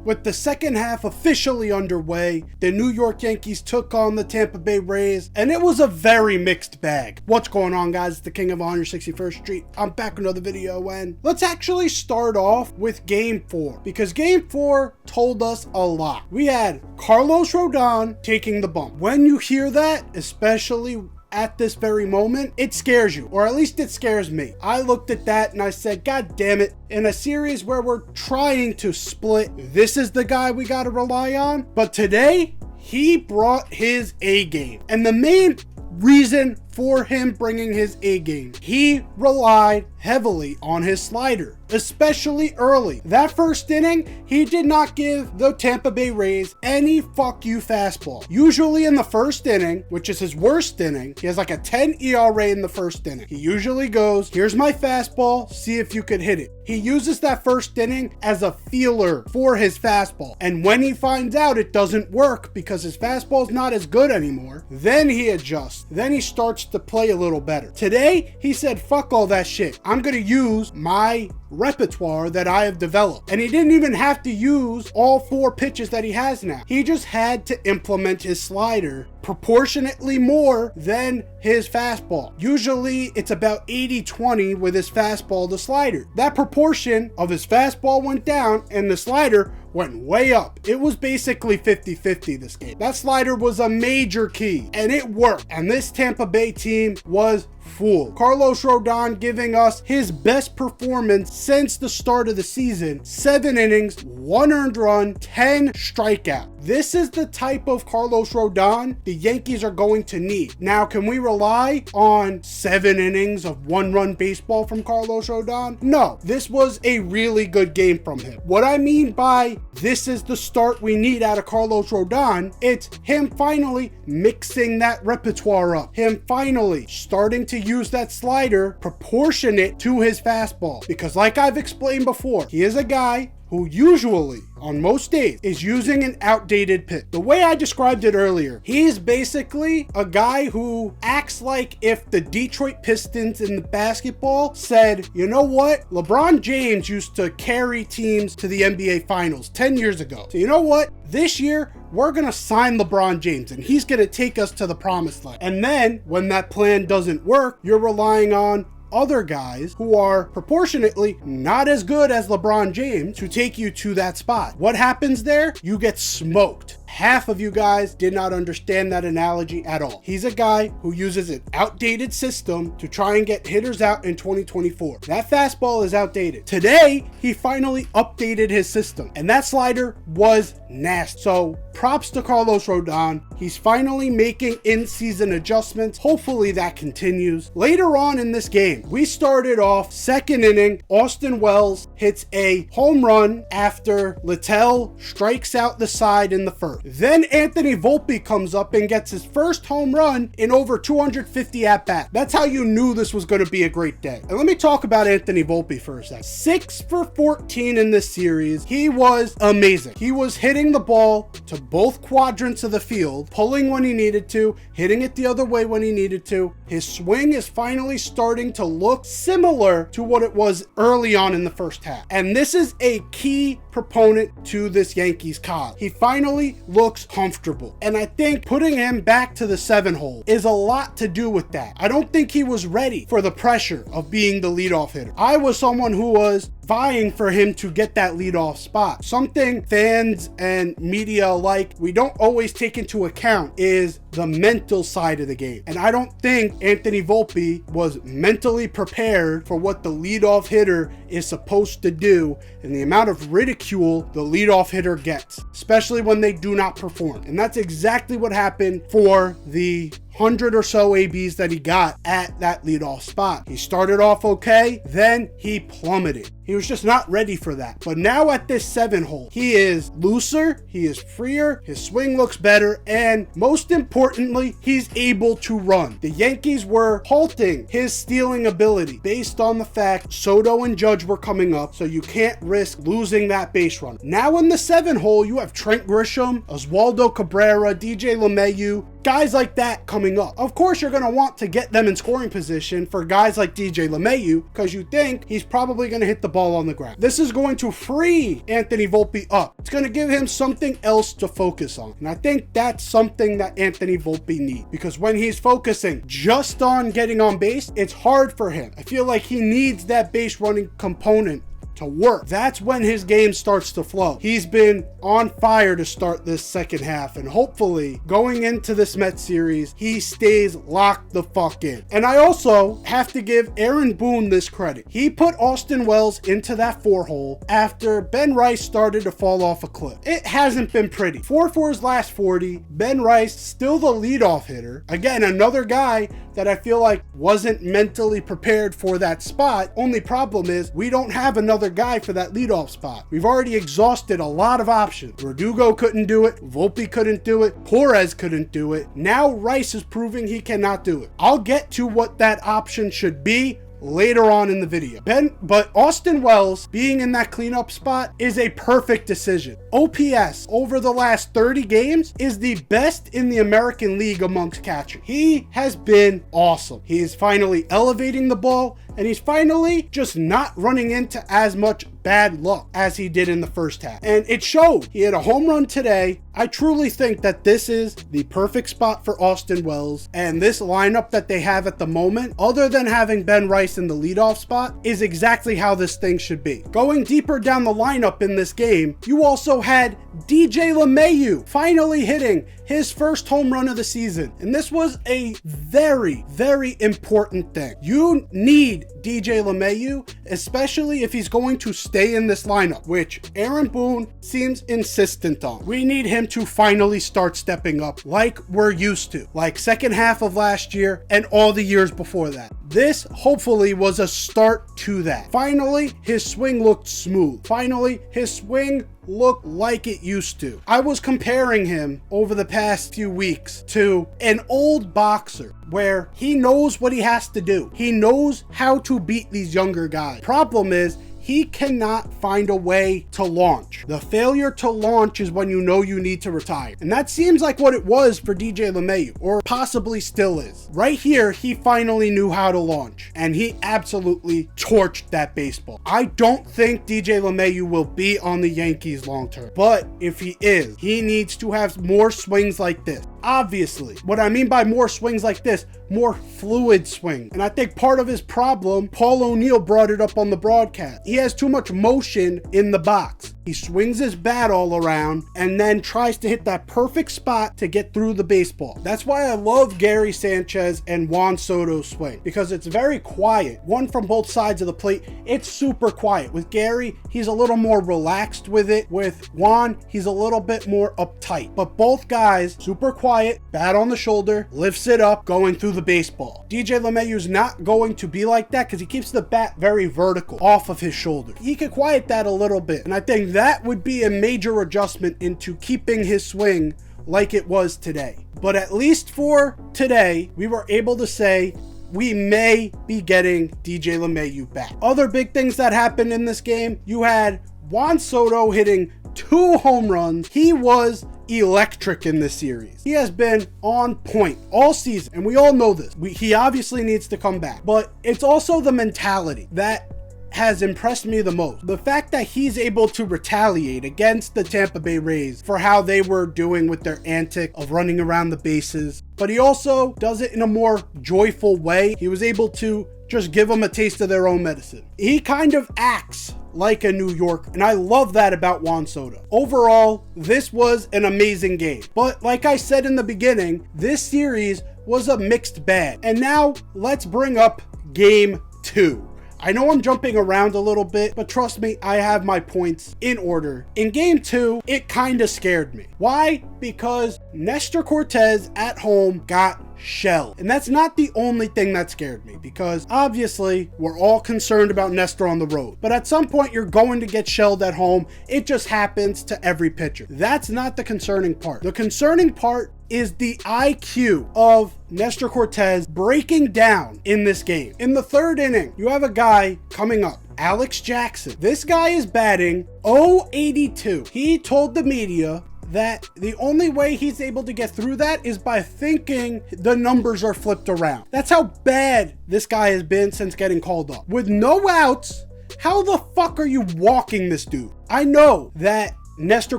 With the second half officially underway, the New York Yankees took on the Tampa Bay Rays, and it was a very mixed bag. What's going on, guys? It's the King of 161st Street. I'm back with another video, and let's actually start off with Game 4, because Game 4 told us a lot. We had Carlos Rodon taking the bump. When you hear that, especially at this very moment, it scares you, or at least it scares me. I looked at that and I said, God damn it, in a series where we're trying to split, this is the guy we got to rely on. But today, he brought his A game. And the main reason for him bringing his A game, he relied heavily on his slider, especially early. That first inning, he did not give the Tampa Bay Rays any fuck you fastball. Usually in the first inning, which is his worst inning, he has like a 10 ERA in the first inning. He usually goes, here's my fastball, see if you could hit it. He uses that first inning as a feeler for his fastball. And when he finds out it doesn't work because his fastball is not as good anymore, then he adjusts. Then he starts to play a little better. Today, he said, fuck all that shit. I'm going to use my repertoire that I have developed. And he didn't even have to use all 4 pitches that he has now. He just had to implement his slider proportionately more than his fastball. Usually it's about 80-20 with his fastball to slider. That proportion of his fastball went down and the slider went way up. It was basically 50-50 this game. That slider was a major key and it worked. And this Tampa Bay team was fooled. Carlos Rodon giving us his best performance since the start of the season. 7 innings, 1 earned run, 10 strikeouts. This is the type of Carlos Rodon the Yankees are going to need. Now, can we rely on 7 innings of 1-run baseball from Carlos Rodon? No, this was a really good game from him. What I mean by this is the start we need out of Carlos Rodon, it's him finally mixing that repertoire up. Him finally starting to use that slider proportionate to his fastball. Because like I've explained before, he is a guy who usually, on most days, is using an outdated pitch. The way I described it earlier, he's basically a guy who acts like if the Detroit Pistons in the basketball said, you know what? LeBron James used to carry teams to the NBA Finals 10 years ago. So you know what? This year, we're going to sign LeBron James and he's going to take us to the promised land. And then when that plan doesn't work, you're relying on other guys who are proportionately not as good as LeBron James to take you to that spot. What happens there? You get smoked. Half of you guys did not understand that analogy at all. He's a guy who uses an outdated system to try and get hitters out in 2024. That fastball is outdated. Today, he finally updated his system, and that slider was nasty. So props to Carlos Rodon. He's finally making in-season adjustments. Hopefully that continues. Later on in this game, we started off second inning. Austin Wells hits a home run after Littell strikes out the side in the first. Then Anthony Volpe comes up and gets his first home run in over 250 at-bats. That's how you knew this was going to be a great day. And let me talk about Anthony Volpe for a second. 6 for 14 in this series. He was amazing. He was hitting the ball to both quadrants of the field, pulling when he needed to, hitting it the other way when he needed to. His swing is finally starting to look similar to what it was early on in the first half. And this is a key proponent to this Yankees cause. He finally looks comfortable. And I think putting him back to the 7-hole is a lot to do with that. I don't think he was ready for the pressure of being the leadoff hitter. I was someone who was vying for him to get that leadoff spot. Something fans and media alike, we don't always take into account is the mental side of the game. And I don't think Anthony Volpe was mentally prepared for what the leadoff hitter is supposed to do and the amount of ridicule the leadoff hitter gets, especially when they do not perform. And that's exactly what happened for the 100 or so ABs that he got at that leadoff spot. He started off okay, then he plummeted. He was just not ready for that. But now at this 7-hole, he is looser, he is freer, his swing looks better, and most importantly, he's able to run. The Yankees were halting his stealing ability based on the fact Soto and Judge were coming up, so you can't risk losing that base run. Now in the 7-hole, you have Trent Grisham, Oswaldo Cabrera, DJ LeMahieu, guys like that coming up. Of course, you're going to want to get them in scoring position for guys like DJ LeMahieu because you think he's probably going to hit the ball on the ground. This is going to free Anthony Volpe up. It's going to give him something else to focus on. And I think that's something that Anthony Volpe needs, because when he's focusing just on getting on base, it's hard for him. I feel like he needs that base running component to work. That's when his game starts to flow. He's been on fire to start this second half, and hopefully going into this Mets series, he stays locked the fuck in. And I also have to give Aaron Boone this credit. He put Austin Wells into that 4-hole after Ben Rice started to fall off a cliff. It hasn't been pretty. 4 for his last 40. Ben Rice still the leadoff hitter. Again, another guy that I feel like wasn't mentally prepared for that spot. Only problem is we don't have another guy for that leadoff spot. We've already exhausted a lot of options. Verdugo couldn't do it. Volpe couldn't do it. Torres couldn't do it. Now Rice is proving he cannot do it. I'll get to what that option should be later on in the video. But Austin Wells being in that cleanup spot is a perfect decision. OPS over the last 30 games is the best in the American League amongst catchers. He has been awesome. He is finally elevating the ball, and he's finally just not running into as much bad luck as he did in the first half. And it showed. He had a home run today. I truly think that this is the perfect spot for Austin Wells, and this lineup that they have at the moment, other than having Ben Rice in the leadoff spot, is exactly how this thing should be. Going deeper down the lineup in this game, you also had DJ LeMahieu finally hitting his first home run of the season. And this was a very, very important thing. You need DJ LeMahieu, especially if he's going to stay in this lineup, which Aaron Boone seems insistent on. We need him to finally start stepping up like we're used to, like second half of last year and all the years before that. This hopefully was a start to that. Finally, his swing looked smooth. Finally, his swing looked like it used to. I was comparing him over the past few weeks to an old boxer where he knows what he has to do. He knows how to beat these younger guys. Problem is, he cannot find a way to launch. The failure to launch is when you know you need to retire. And that seems like what it was for DJ LeMahieu, or possibly still is. Right here, he finally knew how to launch, and he absolutely torched that baseball. I don't think DJ LeMahieu will be on the Yankees long term, but if he is, he needs to have more swings like this. Obviously, what I mean by more swings like this, more fluid swing. And I think part of his problem, Paul O'Neill brought it up on the broadcast. He has too much motion in the box. He swings his bat all around and then tries to hit that perfect spot to get through the baseball. That's why I love Gary Sanchez and Juan Soto's swing, because it's very quiet. One from both sides of the plate, it's super quiet. With Gary, he's a little more relaxed with it. With Juan, he's a little bit more uptight. But both guys, super quiet, bat on the shoulder, lifts it up, going through the baseball. DJ LeMahieu's not going to be like that because he keeps the bat very vertical off of his shoulder. He could quiet that a little bit, and I think that would be a major adjustment into keeping his swing like it was today. But at least for today, we were able to say we may be getting DJ LeMahieu back. Other big things that happened in this game, you had Juan Soto hitting 2 home runs. He was electric in this series. He has been on point all season, and we all know this. He obviously needs to come back, but it's also the mentality that has impressed me the most. The fact that he's able to retaliate against the Tampa Bay Rays for how they were doing with their antic of running around the bases, but he also does it in a more joyful way. He was able to just give them a taste of their own medicine. He kind of acts like a New Yorker, and I love that about Juan Soto. Overall, this was an amazing game. But like I said in the beginning, this series was a mixed bag. And now let's bring up Game 2. I know I'm jumping around a little bit, but trust me, I have my points in order. In Game 2, it kind of scared me. Why? Because Nestor Cortes at home got shelled. And that's not the only thing that scared me, because obviously we're all concerned about Nestor on the road. But at some point you're going to get shelled at home. It just happens to every pitcher. That's not the concerning part. The concerning part is the IQ of Nestor Cortes breaking down in this game. In the 3rd inning, you have a guy coming up, Alex Jackson. This guy is batting .082. He told the media that the only way he's able to get through that is by thinking the numbers are flipped around. That's how bad this guy has been since getting called up. With no outs, how the fuck are you walking this dude? I know that Nestor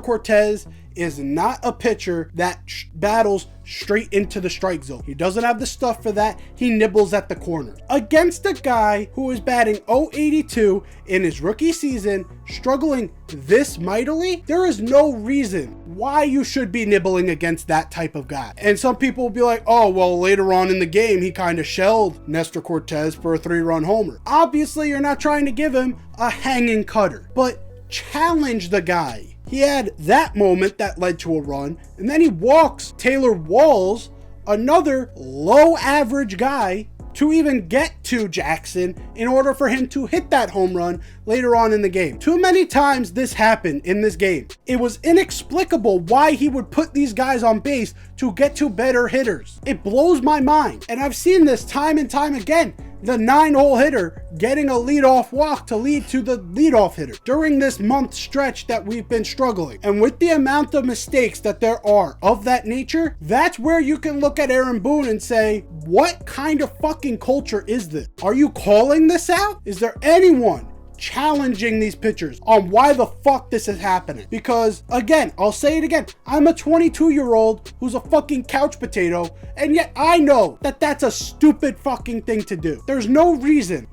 Cortes is not a pitcher that battles straight into the strike zone. He doesn't have the stuff for that. He nibbles at the corner. Against a guy who is batting .082 in his rookie season, struggling this mightily, there is no reason why you should be nibbling against that type of guy. And some people will be like, oh, well, later on in the game, he kind of shelled Nestor Cortes for a 3-run homer. Obviously, you're not trying to give him a hanging cutter, but challenge the guy. He had that moment that led to a run, and then he walks Taylor Walls, another low average guy, to even get to Jackson in order for him to hit that home run later on in the game. Too many times this happened in this game. It was inexplicable why he would put these guys on base to get to better hitters. It blows my mind. And I've seen this time and time again. The 9-hole hitter getting a leadoff walk to lead to the leadoff hitter during this month stretch that we've been struggling. And with the amount of mistakes that there are of that nature, that's where you can look at Aaron Boone and say, what kind of fucking culture is this? Are you calling this out? Is there anyone challenging these pitchers on why the fuck this is happening? Because again, I'll say it again, I'm a 22-year-old who's a fucking couch potato, and yet I know that that's a stupid fucking thing to do. There's no reason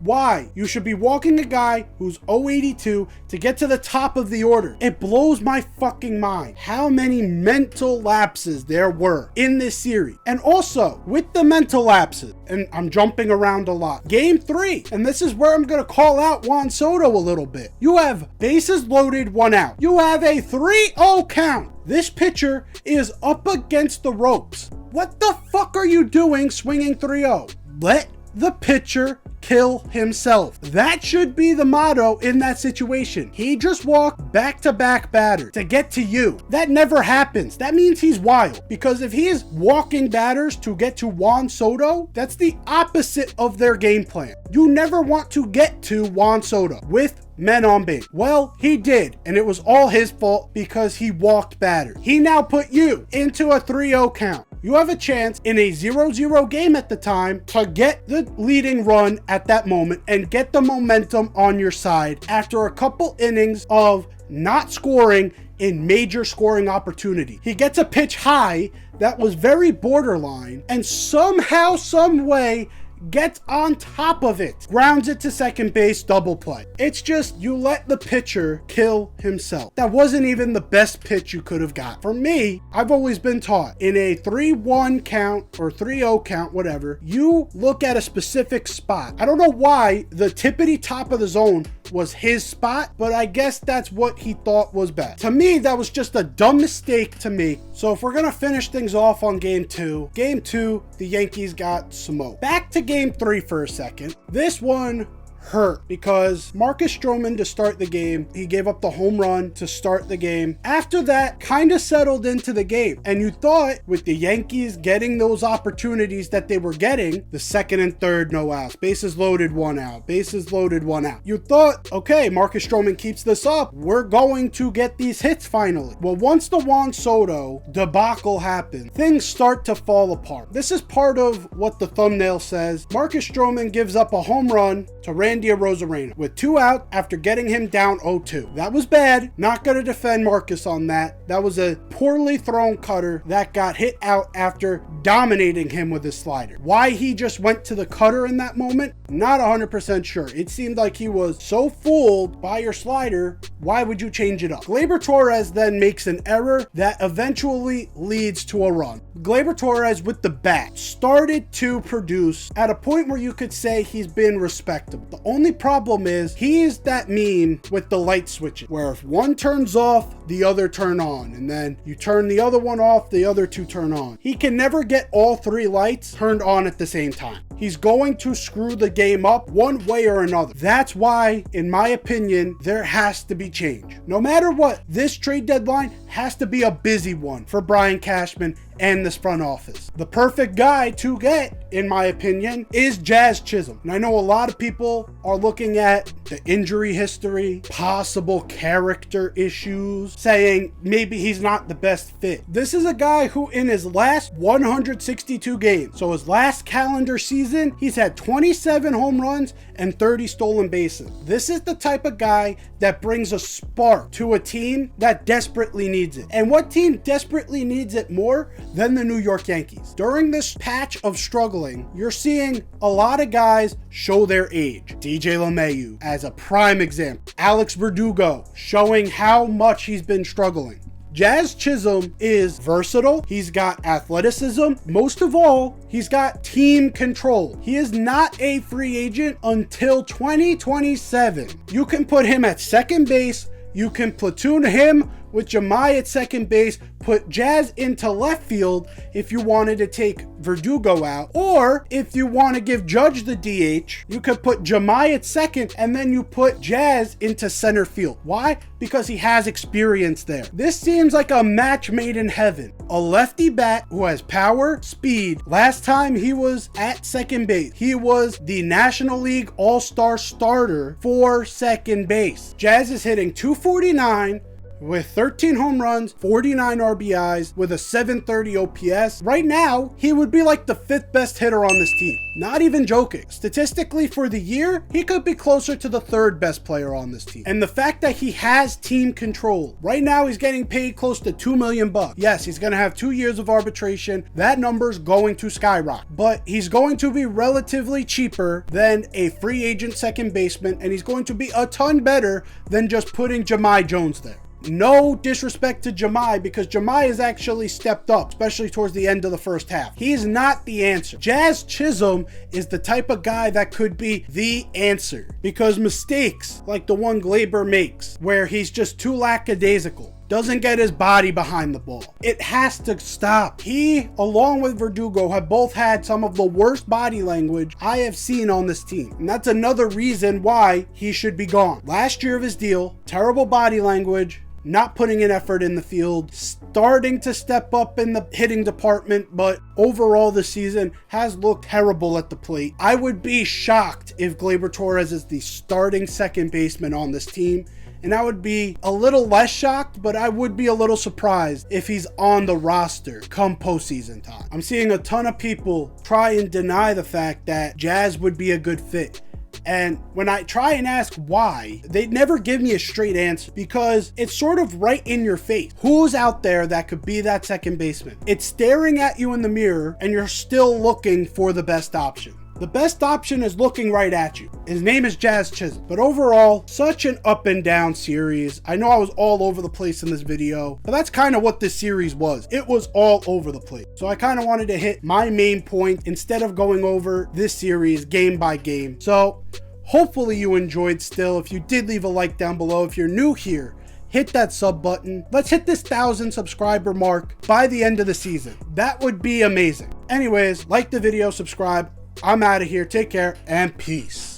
why you should be walking a guy who's .082 to get to the top of the order. It blows my fucking mind how many mental lapses there were in this series. And also with the mental lapses, and I'm jumping around a lot, game 3, and this is where I'm gonna call out Juan Soto a little bit. You have bases loaded, 1 out. You have a 3-0 count. This pitcher is up against the ropes. What the fuck are you doing swinging 3-0? Let the pitcher kill himself. That should be the motto in that situation. He just walked back-to-back batters to get to you. That never happens. That means he's wild, because if he is walking batters to get to Juan Soto, that's the opposite of their game plan. You never want to get to Juan Soto with men on base. Well, he did, and it was all his fault because he walked batters. He now put you into a 3-0 count. You have a chance in a 0-0 game at the time to get the leading run at that moment and get the momentum on your side after a couple innings of not scoring in major scoring opportunity. He gets a pitch high that was very borderline and somehow, some way, gets on top of it, grounds it to second base, double play. It's just, you let the pitcher kill himself. That wasn't even the best pitch you could have got. For me, I've always been taught in a 3-1 count or 3-0 count, whatever, you look at a specific spot. I don't know why the tippity top of the zone was his spot, but I guess that's what he thought was best. To me, that was just a dumb mistake to make. So if we're gonna finish things off on game 2, the Yankees got smoked. Back to game 3 for a second. This one hurt because Marcus Stroman, to start the game, he gave up the home run to start the game. After that, kind of settled into the game. And you thought with the Yankees getting those opportunities that they were getting, the second and third no outs, bases loaded, 1 out, bases loaded, 1 out. You thought, okay, Marcus Stroman keeps this up, we're going to get these hits finally. Well, once the Juan Soto debacle happened, things start to fall apart. This is part of what the thumbnail says. Marcus Stroman gives up a home run to Randy Arozarena with 2 out after getting him down 0-2. That was bad. Not going to defend Marcus on that. That was a poorly thrown cutter that got hit out after dominating him with his slider. Why he just went to the cutter in that moment, not 100% sure. It seemed like he was so fooled by your slider, why would you change it up? Gleyber Torres then makes an error that eventually leads to a run. Gleyber Torres with the bat started to produce at a point where you could say he's been respectable. The only problem is he's that meme with the light switches, where if one turns off, the other turn on, and then you turn the other one off, the other two turn on. He can never get all 3 lights turned on at the same time. He's going to screw the game up one way or another. That's why, in my opinion, there has to be change. No matter what, this trade deadline has to be a busy one for Brian Cashman and this front office. The perfect guy to get, in my opinion, is Jazz Chisholm. And I know a lot of people are looking at the injury history, possible character issues, saying maybe he's not the best fit. This is a guy who in his last 162 games, so his last calendar season, he's had 27 home runs and 30 stolen bases. This is the type of guy that brings a spark to a team that desperately needs it. And what team desperately needs it more than the New York Yankees? During this patch of struggling, you're seeing a lot of guys show their age. DJ LeMahieu as a prime example. Alex Verdugo showing how much he's been struggling. Jazz Chisholm is versatile. He's got athleticism. Most of all, he's got team control. He is not a free agent until 2027. You can put him at second base. You can platoon him with Jahmai at second base, put Jazz into left field if you wanted to take Verdugo out, or if you want to give Judge the DH, you could put Jahmai at second and then you put Jazz into center field. Why? Because he has experience there. This seems like a match made in heaven. A lefty bat who has power, speed. Last time he was at second base, he was the National League All-Star starter for second base. Jazz is hitting .249 with 13 home runs, 49 RBIs, with a 730 OPS. Right now, he would be like the 5th best hitter on this team. Not even joking. Statistically for the year, he could be closer to the 3rd best player on this team. And the fact that he has team control. Right now, he's getting paid close to $2 million. Yes, he's going to have 2 years of arbitration. That number's going to skyrocket. But he's going to be relatively cheaper than a free agent second baseman, and he's going to be a ton better than just putting Jahmai Jones there. No disrespect to Jahmai, because Jahmai has actually stepped up, especially towards the end of the first half. He's not the answer. Jazz Chisholm is the type of guy that could be the answer, because mistakes like the one Gleyber makes, where he's just too lackadaisical, doesn't get his body behind the ball, it has to stop. He, along with Verdugo, have both had some of the worst body language I have seen on this team. And that's another reason why he should be gone. Last year of his deal, terrible body language, not putting an effort in the field, starting to step up in the hitting department, but overall this season has looked terrible at the plate. I would be shocked if Gleyber Torres is the starting second baseman on this team. And I would be a little less shocked, but I would be a little surprised if he's on the roster come postseason time. I'm seeing a ton of people try and deny the fact that Jazz would be a good fit. And when I try and ask why, they never give me a straight answer, because it's sort of right in your face. Who's out there that could be that second baseman? It's staring at you in the mirror and you're still looking for the best option. The best option is looking right at you. His name is Jazz Chisholm. But overall, such an up and down series. I know I was all over the place in this video, but that's kind of what this series was. It was all over the place. So I kind of wanted to hit my main point instead of going over this series game by game. So hopefully you enjoyed still. If you did, leave a like down below. If you're new here, hit that sub button. Let's hit this 1,000 subscriber mark by the end of the season. That would be amazing. Anyways, like the video, subscribe. I'm out of here. Take care and peace.